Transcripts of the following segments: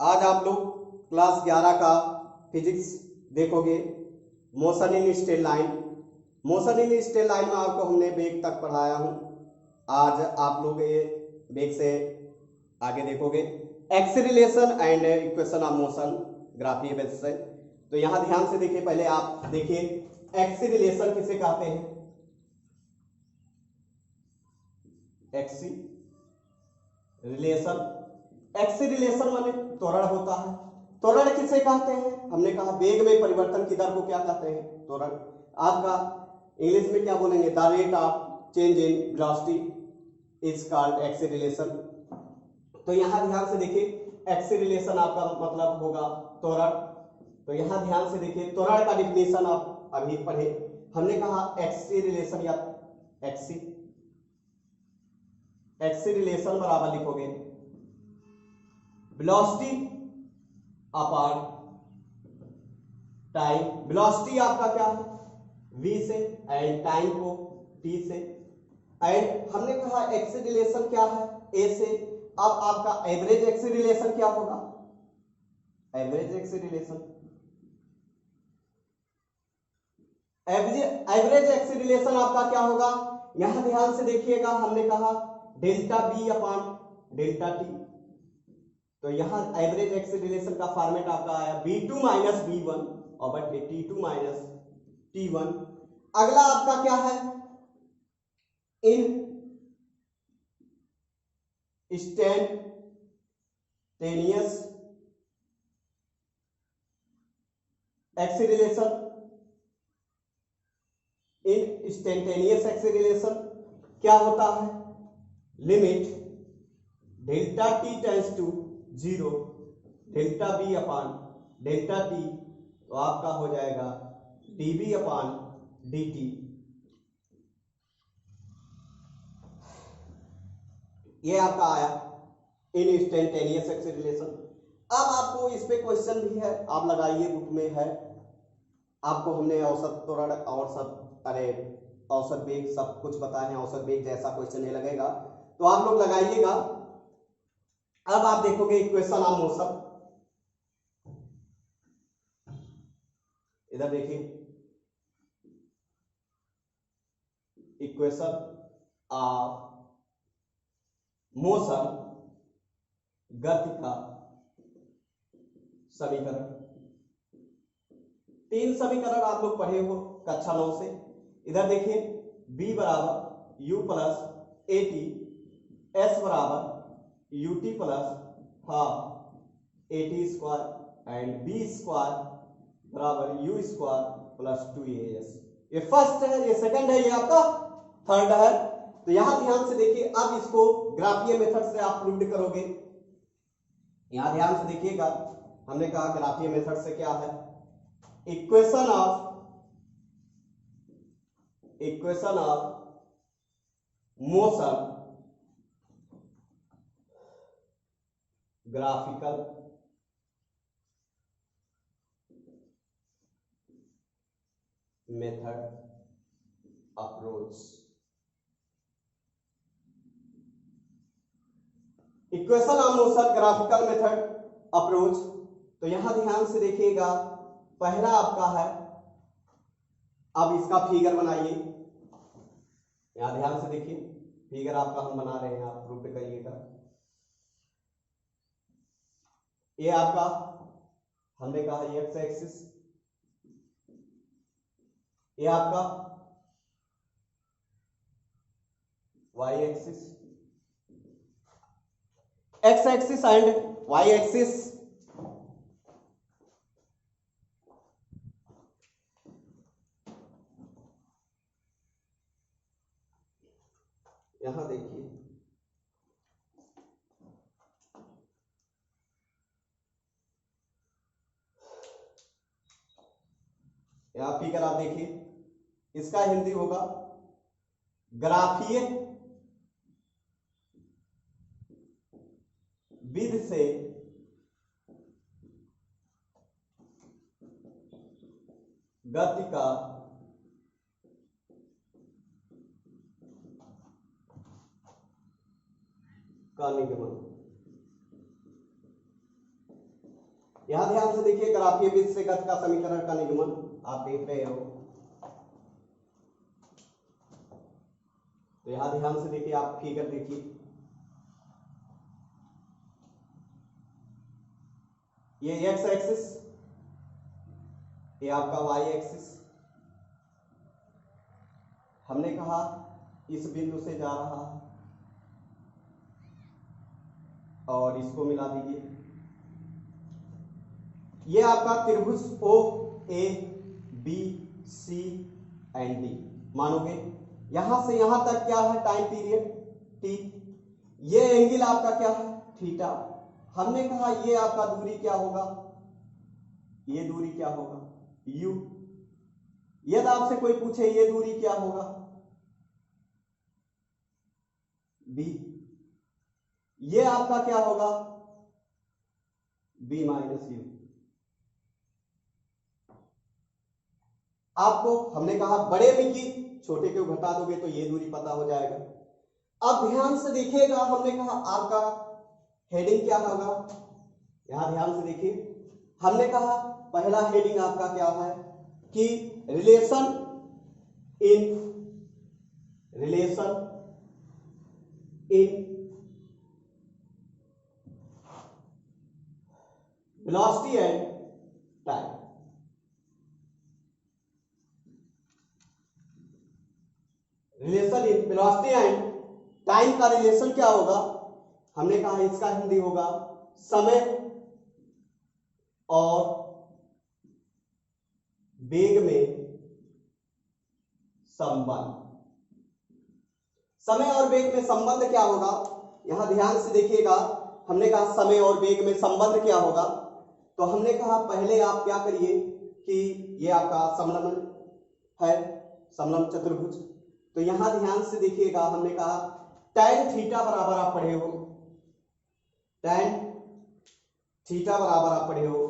आज आप लोग क्लास 11 का फिजिक्स देखोगे। Motion in straight line. Motion in straight line में आपको हमने वेग तक पढ़ाया हूं। आज आप लोग ये वेग से आगे देखोगे acceleration and equation of motion ग्राफीय बेसिस से। तो यहां ध्यान से देखिए, पहले आप देखिए एक्सीलरेशन किसे कहते हैं। एक्सीलरेशन माने त्वरण होता है। त्वरण किसे कहते हैं? हमने कहा वेग में परिवर्तन की दर को क्या कहते हैं? त्वरण। आपका इंग्लिश में क्या बोलेंगे? The rate of change in velocity is called acceleration. तो यहां ध्यान से देखिए, एक्सीलरेशन आपका मतलब होगा त्वरण। तो यहां ध्यान से देखिए, त्वरण का डिफिनेशन आप अभी पढ़े। हमने कहा एक्सीलरेशन या एक्सीलरेशन बराबर लिखोगे वेलोसिटी अपॉन टाइम। वेलोसिटी आपका क्या है? v से, एंड टाइम को t से। एंड हमने कहा एक्सीलरेशन क्या है? a से। अब आपका एवरेज एक्सीलरेशन क्या होगा? एवरेज एक्सीलरेशन आपका क्या होगा? यहां ध्यान से देखिएगा, हमने कहा delta B upon delta T. तो यहां एवरेज एक्सीलरेशन का फॉर्मेट आपका आया v2 माइनस v1 और t2 माइनस t1। अगला आपका क्या है? इन इंस्टेंटेनियस एक्सीलरेशन। इंस्टेंटेनियस एक्सीलरेशन क्या होता है? Limit delta T tends to 0 delta B upon delta T. तो आपका हो जाएगा dB अपॉन dt। ये आपका आया इन इंस्टेंटेनियस एक्सीलरेशन। अब आपको इस पे क्वेश्चन भी है, आप लगाइए, बुक में है। आपको हमने औसत त्वरण और सब औसत वेग सब कुछ बताए हैं। औसत वेग जैसा क्वेश्चन नहीं लगेगा तो आप लोग लगाइएगा। अब आप देखोगे इक्वेशन ऑफ मोशन। इधर देखिए, इक्वेशन ऑफ मोशन गति का समीकरण। 3 समीकरण आप लोग पढ़े हो कक्षा 9 से। इधर देखिए, b बराबर u plus a t, s बराबर u t plus half a t square and b square बराबर यू स्क्वायर प्लस 2as। ये फर्स्ट है, ये सेकंड है, ये आपका थर्ड है। तो यहां ध्यान से देखिए, अब इसको ग्राफीय मेथड से आप प्रूव करोगे। यहां ध्यान से देखिएगा, हमने कहा ग्राफीय मेथड से क्या है? Equation of motion graphical method approach. Equation of motion graphical method approach. तो यहां ध्यान से देखिएगा, पहला आपका है, अब इसका फिगर बनाइए। यहां ध्यान से देखिए, फिगर आपका हम बना रहे हैं, आप प्रूफ करिएगा। ये आपका हमने कहा एक्स एक्सिस, ये आपका Y axis, X axis and Y axis. यहां देखिए, यहां फिगर आप देखिए, इसका हिंदी होगा ग्राफीय विधि से गति का निगमन। यहां ध्यान से देखिए, ग्राफीय विधि से गति का समीकरण का निगमन आप देख रहे हो। तो यहां ध्यान से देखिए, आप फिगर देखिए, ये एक्स एक्सिस, ये आपका वाई एक्सिस। हमने कहा इस बिंदु से जा रहा है और इसको मिला दीजिए। ये आपका त्रिभुज O A B C and D मानोगे। यहां से यहां तक क्या है, टाइम पीरियड टी। ये एंगल आपका क्या है, थीटा। हमने कहा ये आपका दूरी क्या होगा, ये दूरी क्या होगा, यू। यदि आपसे कोई पूछे ये दूरी क्या होगा, बी। ये आपका क्या होगा, बी माइनस यू। आपको हमने कहा बड़े में की छोटे को घटा दोगे तो ये दूरी पता हो जाएगा। अब ध्यान से देखिएगा, हमने कहा आपका हेडिंग क्या होगा, यहां ध्यान से देखिए। हमने कहा पहला हेडिंग आपका क्या है कि relation in velocity and time. Relation in velocity and time का रिलेशन क्या होगा, हमने कहा इसका हिंदी होगा समय और वेग में संबंध। समय और वेग में संबंध क्या होगा, यहां ध्यान से देखिएगा। हमने कहा समय और वेग में संबंध क्या होगा, तो हमने कहा पहले आप क्या करिए कि ये आपका समलंब है, समलंब चतुर्भुज। तो यहां ध्यान से देखिएगा, हमने कहा tan थीटा बराबर आप पढ़े हो, tan थीटा बराबर आप पढ़े हो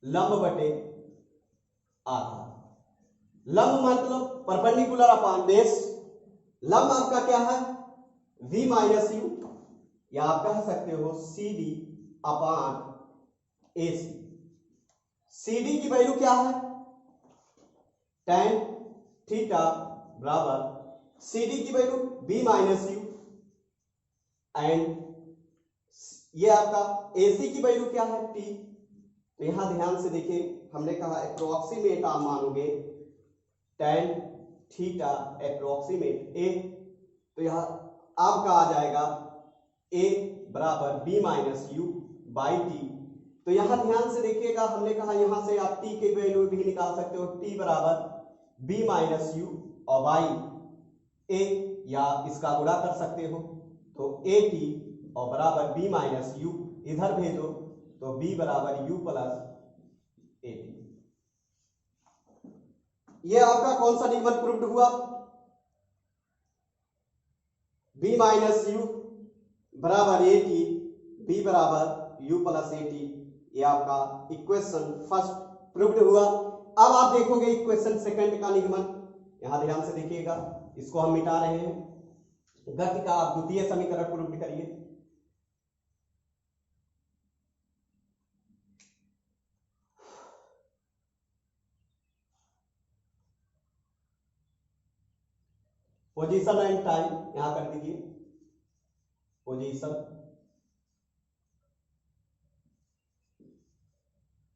लंब बटे आधार। लंब मतलब परपेंडिकुलर अपॉन बेस। लंब आपका क्या है, v माइनस यू, या आप कह सकते हो सी डी अपॉन ए सी। सी डी की वैल्यू क्या है, tan थीटा बराबर सी डी की value v minus you and ये आपका AC की वैल्यू क्या है, t। तो यहां ध्यान से देखिए, हमने कहा अप्रोक्सीमेट आप मानोगे tan थीटा अप्रोक्सीमेट a। तो यहां आपका आ जाएगा a बराबर b minus you by T. तो यहां ध्यान से देखिएगा, हमने कहा यहां से आप t की वैल्यू भी निकाल सकते हो, t बराबर b माइनस यू और बाई a, या इसका गुणा कर सकते हो तो a t और बराबर b माइनस यू, इधर भेजो तो b बराबर u प्लस a t। ये आपका कौन सा निगमन प्रूव्ड हुआ, b माइनस यू बराबर a t, b बराबर u प्लस a t। ये आपका इक्वेशन फर्स्ट प्रूव्ड हुआ। अब आप देखोगे इक्वेशन सेकंड का निगमन। यहां ध्यान से देखिएगा, इसको हम मिटा रहे हैं। गति का आप द्वितीय समीकरण प्रूव्ड करिए। पोजीशन एंड टाइम यहां कर दीजिए, पोजीशन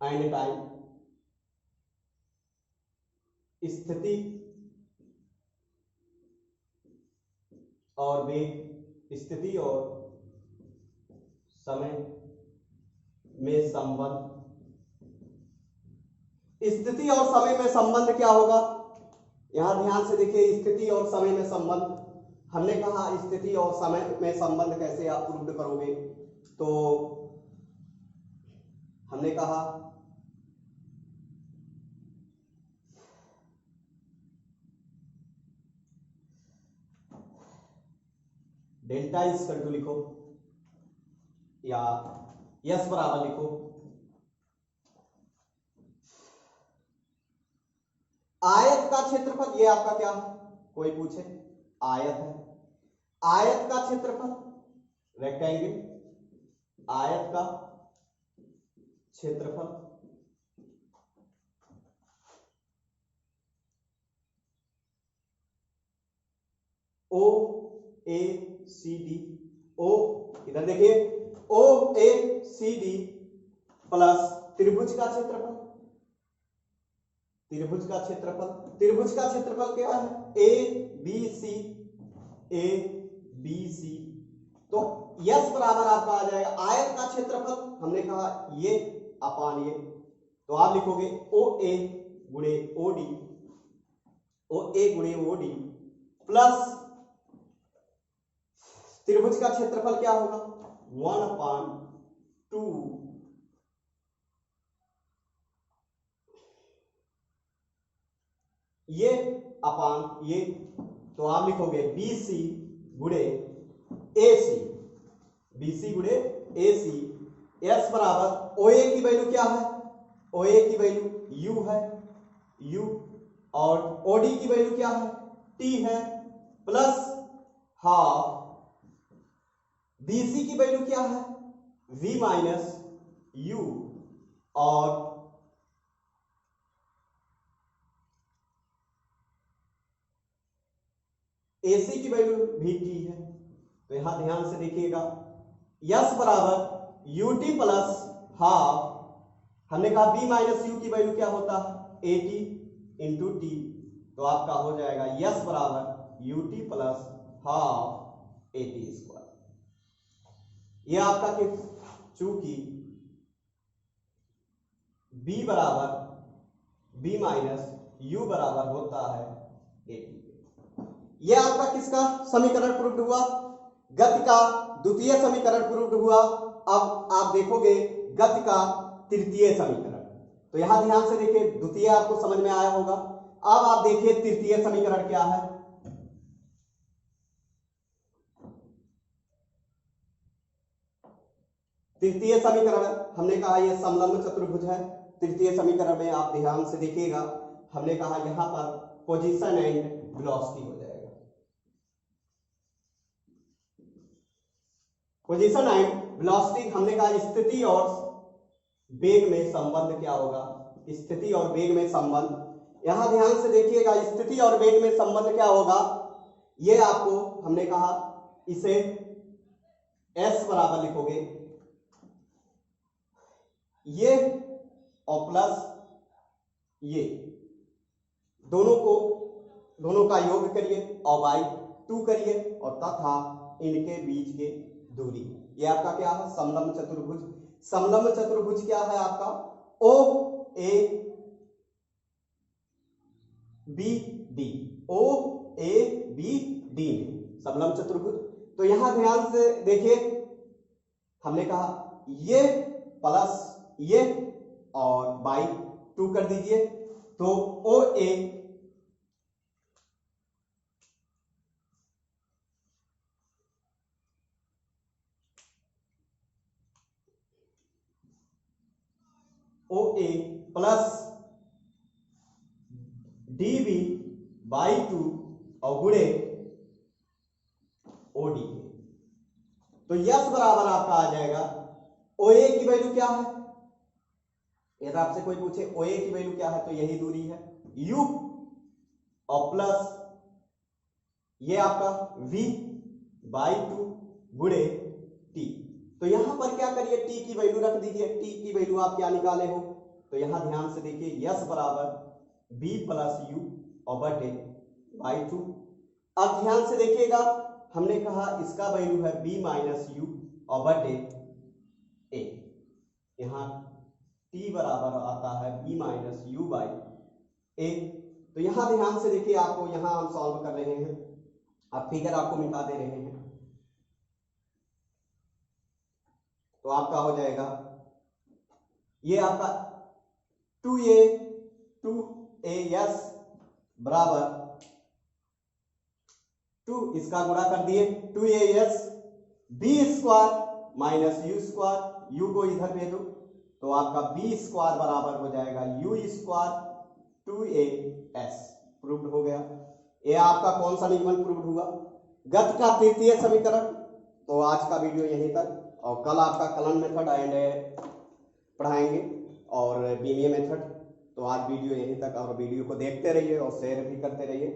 एंड टाइम, स्थिति और वेग, स्थिति और समय में संबंध। स्थिति और समय में संबंध क्या होगा, यहां ध्यान से देखिए, स्थिति और समय में संबंध। हमने कहा स्थिति और समय में संबंध कैसे आप प्रूव करोगे, तो हमने कहा डेल्टा इक्वल टू लिखो या यस बराबर लिखो आयत का क्षेत्रफल। ये आपका क्या है, कोई पूछे आयत है, आयत का क्षेत्रफल रेक्टेंगल आयत का क्षेत्रफल ओ ए सी डी, ओ इधर देखिए ओ ए सी डी प्लस त्रिभुज का क्षेत्रफल, त्रिभुज का क्षेत्रफल, त्रिभुज का क्षेत्रफल क्या है ए बी सी, ए बी सी। तो यस बराबर आपका आ जाएगा आयत का क्षेत्रफल, हमने कहा ये अपान ये, तो आप लिखोगे ओ ए गुणे ओ डी, ओ ए गुणे ओ डी प्लस त्रिभुज का क्षेत्रफल क्या होगा 1/2 ये अपान ये, तो आप लिखोगे बी सी गुणे ए सी, बी सी गुणे ए सी। एस बराबर ओ ए की वैल्यू क्या है, ओ ए की वैल्यू यू है, यू, और ओ डी की वैल्यू क्या है टी है, प्लस हाफ बीसी की वैल्यू क्या है v माइनस यू, और AC की वैल्यू भी t है। तो यहां ध्यान से देखिएगा यस बराबर ut प्लस हाफ, हमने कहा b माइनस यू की वैल्यू क्या होता है AT इंटू टी, तो आपका हो जाएगा यस बराबर ut plus half AT square. यह आपका किस, चूंकि b बराबर b माइनस यू बराबर होता है AT। यह आपका किसका समीकरण प्रूव्ड हुआ, गति का द्वितीय समीकरण प्रूव्ड हुआ। अब आप देखोगे गति का तृतीय समीकरण, तो यहां ध्यान से देखिए द्वितीय आपको समझ में आया होगा। अब आप देखिए तृतीय समीकरण क्या है, तृतीय समीकरण हमने कहा यह समलंब चतुर्भुज है। तृतीय समीकरण में आप ध्यान से देखिएगा, हमने कहा यहां पर पोजीशन एंड वेलोसिटी हो जाएगा, पोजीशन एंड वेलोसिटी। हमने कहा स्थिति और वेग में संबंध क्या होगा, स्थिति और वेग में संबंध। यहां ध्यान से देखिएगा स्थिति और वेग में संबंध क्या होगा, यह आपको हमने कहा इसे s बराबर लिखोगे ये और प्लस ये, दोनों का योग करिए और बाई 2 करिए और तथा इनके बीच के दूरी, ये आपका क्या है समलंब चतुर्भुज। समलंब चतुर्भुज क्या है आपका O A B D, O A B D समलंब चतुर्भुज। तो यहां ध्यान से देखिए हमने कहा ये प्लस ये और बाई 2 कर दीजिए, तो ओ ए ओ ए प्लस डी बी बाई 2 और गुणे ओ डी। तो यस बराबर आपका आ जाएगा ओ ए की वैल्यू क्या है, यदि आपसे कोई पूछे ओ ए की वैल्यू क्या है तो यही दूरी है u और प्लस ये आपका v बाई 2 गुणे t। तो यहां पर क्या करिए t की वैल्यू रख दीजिए, t की वैल्यू आप क्या निकाले हो, तो यहां ध्यान से देखिए यस बराबर b प्लस यू और बटे बाई 2। अब ध्यान से देखिएगा हमने कहा इसका वैल्यू है b माइनस यू और बटे a, यहां t बराबर आता है b minus you by a। तो यहां ध्यान से देखिए आपको यहां हम सॉल्व कर रहे हैं, आप फिगर आपको मिटा दे रहे हैं, तो आपका हो जाएगा ये आपका 2a बराबर 2, इसका गुणा कर दिए 2as b square minus you square, you को इधर भेजो तो आपका b स्क्वायर बराबर हो जाएगा यू स्क्वायर 2as। प्रूव्ड हो गया। ये आपका कौन सा नियमन प्रूव्ड हुआ, गति का तृतीय समीकरण। तो आज का वीडियो यहीं तक, और कल आपका कलन मेथड एंड पढ़ाएंगे और बीमीए मेथड। तो आज वीडियो यहीं तक, और वीडियो को देखते रहिए और शेयर भी करते रहिए।